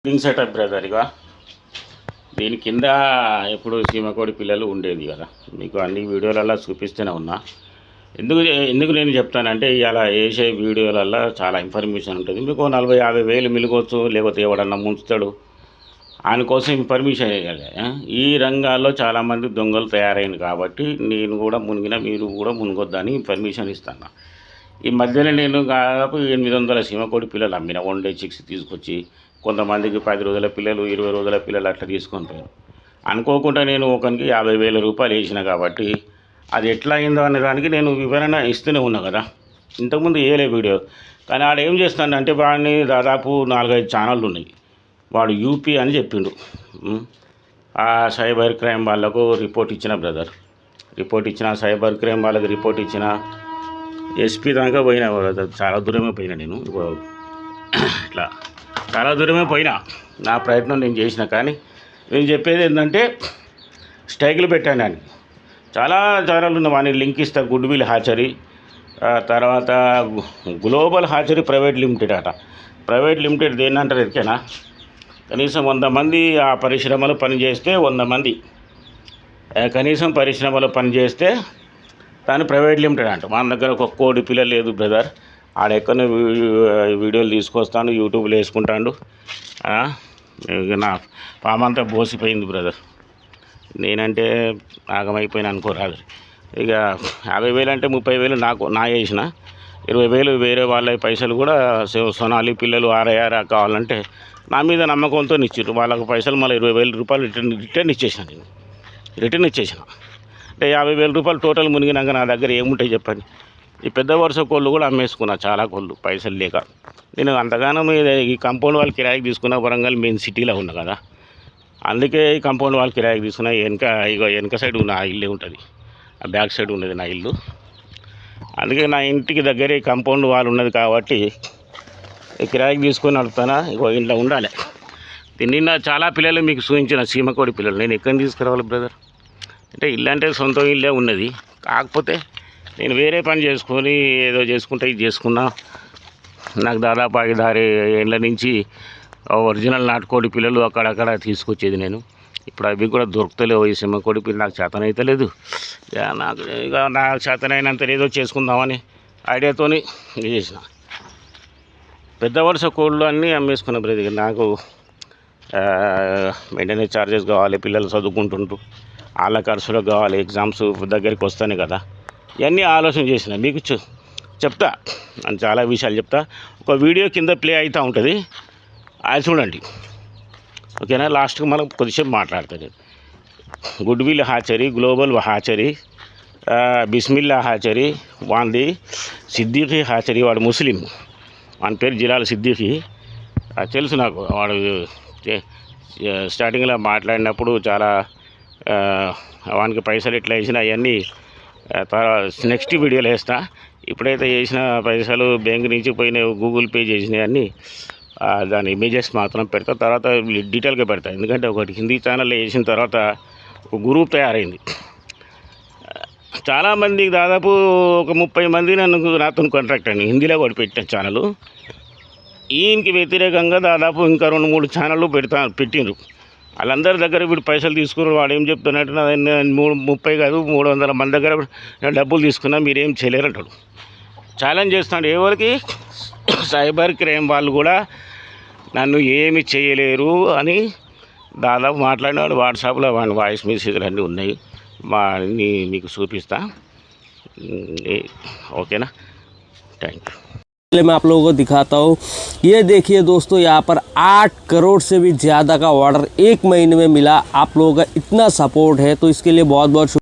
Setup brother ఇక దీని కింద ఎప్పుడు సీమకోడి పిల్లలు ఉండేది కదా, మీకు అన్ని వీడియోలలో చూపిస్తూనే ఉన్నా. ఎందుకు ఎందుకు నేను చెప్తానంటే ఇలా వేసే వీడియోలలో చాలా ఇన్ఫర్మేషన్ ఉంటుంది. మీకు 40-50 వేలు మిలగవచ్చు, లేకపోతే ఎవడన్నా ముంచుతాడు, ఆయన ఇన్ఫర్మేషన్ వేయాలి. ఈ రంగాల్లో చాలామంది దొంగలు తయారైంది కాబట్టి నేను కూడా మునిగిన, మీరు కూడా మునిగొద్దని ఇన్ఫర్మేషన్ ఇస్తాను. ఈ మధ్యలో నేను దాదాపు 800 సీమకోడి పిల్లలు అమ్మిన, 1 డే చిక్స్ తీసుకొచ్చి. కొంతమందికి 10 రోజుల పిల్లలు, 20 రోజుల పిల్లలు అట్లా తీసుకొని పోయాను. అనుకోకుండా నేను ఒకరికి 50,000 రూపాయలు వేసిన కాబట్టి అది ఎట్లా అయిందో అనే దానికి నేను వివరణ ఇస్తూనే ఉన్నా కదా. ఇంతకుముందు వేయలే వీడియో, కానీ ఆడ ఏం చేస్తానంటే వాడిని దాదాపు 4-5 ఛానళ్ళు ఉన్నాయి. వాడు యూపీ అని చెప్పిండు. ఆ సైబర్ క్రైమ్ వాళ్ళకు రిపోర్ట్ ఇచ్చిన బ్రదర్, రిపోర్ట్ ఇచ్చిన, సైబర్ క్రైమ్ వాళ్ళకి రిపోర్ట్ ఇచ్చిన, ఎస్పీ దాకా పోయినా బ్రదర్. చాలా దూరమే పోయినా నేను, ఇట్లా చాలా దూరమే పోయినా. నా ప్రయత్నం నేను చేసిన. కానీ నేను చెప్పేది ఏంటంటే స్ట్రైకులు పెట్టాను. అని చాలా ఛానళ్ళు ఉన్నాయి, వాడిని లింక్ ఇస్తా. గుడ్ విల్ హ్యాచరీ, తర్వాత గ్లోబల్ హ్యాచరీ ప్రైవేట్ లిమిటెడ్ అట. ప్రైవేట్ లిమిటెడ్ దేన్ని అంటారు ఎరికేనా? కనీసం 100 మంది ఆ పరిశ్రమలో పనిచేస్తే 100 మంది కనీసం పరిశ్రమలో పనిచేస్తే దాన్ని ప్రైవేట్ లిమిటెడ్ అంట. మన దగ్గర ఒక కోడి పిల్ల లేదు బ్రదర్. ఆడెక్కడో వీడియోలు తీసుకొస్తాను, యూట్యూబ్లో వేసుకుంటాడు. నా పామంతా బోసిపోయింది బ్రదర్. నేనంటే ఆగమైపోయినా అనుకోరాదు. ఇక 50,000 అంటే 30,000 నా వేసిన, 20,000 వేరే వాళ్ళ పైసలు కూడా సొనాలి పిల్లలు ఆరయ్యారా కావాలంటే నా మీద నమ్మకంతో ఇచ్చారు. వాళ్ళకి పైసలు మళ్ళీ 20,000 రూపాయలు రిటర్న్ ఇచ్చేసిన. నేను రిటర్న్ ఇచ్చేసిన. అంటే 50,000 రూపాయలు టోటల్ మునిగినాక నా దగ్గర ఏముంటాయి చెప్పండి. ఈ పెద్ద వరుస కోళ్ళు కూడా అమ్మేసుకున్నా, చాలా కోళ్ళు పైసలు లేక. నేను అంతగానం ఈ కాంపౌండ్ వాళ్ళు కిరాయికి తీసుకున్న. వరంగల్ మెయిన్ సిటీలో ఉన్నా కదా, అందుకే ఈ కాంపౌండ్ వాళ్ళు కిరాయికి తీసుకున్నా. వెనక సైడ్ ఉన్న ఆ ఇల్లే ఉంటుంది, ఆ బ్యాక్ సైడ్ ఉన్నది నా ఇల్లు. అందుకే నా ఇంటికి దగ్గరే కాంపౌండ్ వాళ్ళు ఉన్నది కాబట్టి కిరాయికి తీసుకొని నడుపుతానా. ఇంట్లో ఉండాలి. నిన్న చాలా పిల్లలు మీకు చూపించిన సీమకోడి పిల్లలు. నేను ఎక్కడిని తీసుకురావాలి బ్రదర్? అంటే ఇల్లు అంటే సొంత ఇల్లే ఉన్నది, కాకపోతే నేను వేరే పని చేసుకొని ఏదో చేసుకుంటే ఇది చేసుకున్నా. నాకు దాదాపు 5-6 ఏళ్ళ నుంచి ఒరిజినల్ నాటుకోడి పిల్లలు అక్కడక్కడ తీసుకొచ్చేది నేను. ఇప్పుడు అవి కూడా దొరుకుతలేవు. ఈ సీమకోడి పిల్లలు నాకు చేతనైతే లేదు. నాకు చేతనైనంత ఏదో చేసుకుందామని ఐడియాతోని ఇది చేసిన. పెద్ద వరుస కోళ్ళు అన్నీ అమ్మేసుకున్న బ్రదర్. నాకు మెయింటెనెన్స్ ఛార్జెస్ కావాలి, పిల్లలు చదువుకుంటుంటారు, వాళ్ళ ఖర్చులకు కావాలి, ఎగ్జామ్స్ దగ్గరికి వస్తాయి కదా. ఇవన్నీ ఆలోచన చేసిన. మీకు చెప్తా, అని చాలా విషయాలు చెప్తా. ఒక వీడియో కింద ప్లే అవుతూ ఉంటుంది, అది చూడండి, ఓకేనా? లాస్ట్కి మనం కొద్దిసేపు మాట్లాడుతుంది. Good will hatchery, global hatchery, Bismillah hatchery, వాంది సిద్దిఖీ హ్యాచరీ. వాడు ముస్లిం, వాని పేరు జిలాల్ సిద్దిఖీ. తెలుసు నాకు. వాడు స్టార్టింగ్లో మాట్లాడినప్పుడు చాలా వానికి పైసలు ఎట్లా వేసినా అవన్నీ నెక్స్ట్ వీడియోలో వేస్తా. ఇప్పుడైతే వేసిన పైసలు బ్యాంక్ నుంచి పోయిన గూగుల్ పే చేసినవన్నీ దాని ఇమేజెస్ మాత్రం పెడతా, తర్వాత డీటెయిల్గా పెడతా. ఎందుకంటే ఒకటి హిందీ ఛానల్లో వేసిన తర్వాత ఒక గ్రూప్ తయారైంది. చాలామంది దాదాపు ఒక 30 మంది నాతో కాంట్రాక్ట్ అండి. హిందీలో కూడా పెట్టిన ఛానల్. ఈయనకి వ్యతిరేకంగా దాదాపు ఇంకా 2-3 ఛానళ్ళు పెట్టిండ్రు. వాళ్ళందరి దగ్గర వీడు పైసలు తీసుకున్నారు. వాడు ఏం చెప్తున్నట్టు 30 కాదు 300 మంది దగ్గర డబ్బులు తీసుకున్నా మీరేం చేయలేరంటాడు. ఛాలెంజ్ చేస్తున్నాడు ఎవరికి? సైబర్ క్రైమ్ వాళ్ళు కూడా నన్ను ఏమి చేయలేరు అని దాదాపు మాట్లాడినాడు. వాట్సాప్లో వాడి వాయిస్ మెసేజ్లు అన్నీ ఉన్నాయి, మీకు చూపిస్తా. ఓకేనా? Thank you. मैं आप लोगों को दिखाता हूँ। ये देखिए दोस्तों, यहाँ पर 8 करोड़ से भी ज़्यादा का ऑर्डर 1 महीने में मिला। आप लोगों का इतना सपोर्ट है तो इसके लिए बहुत बहुत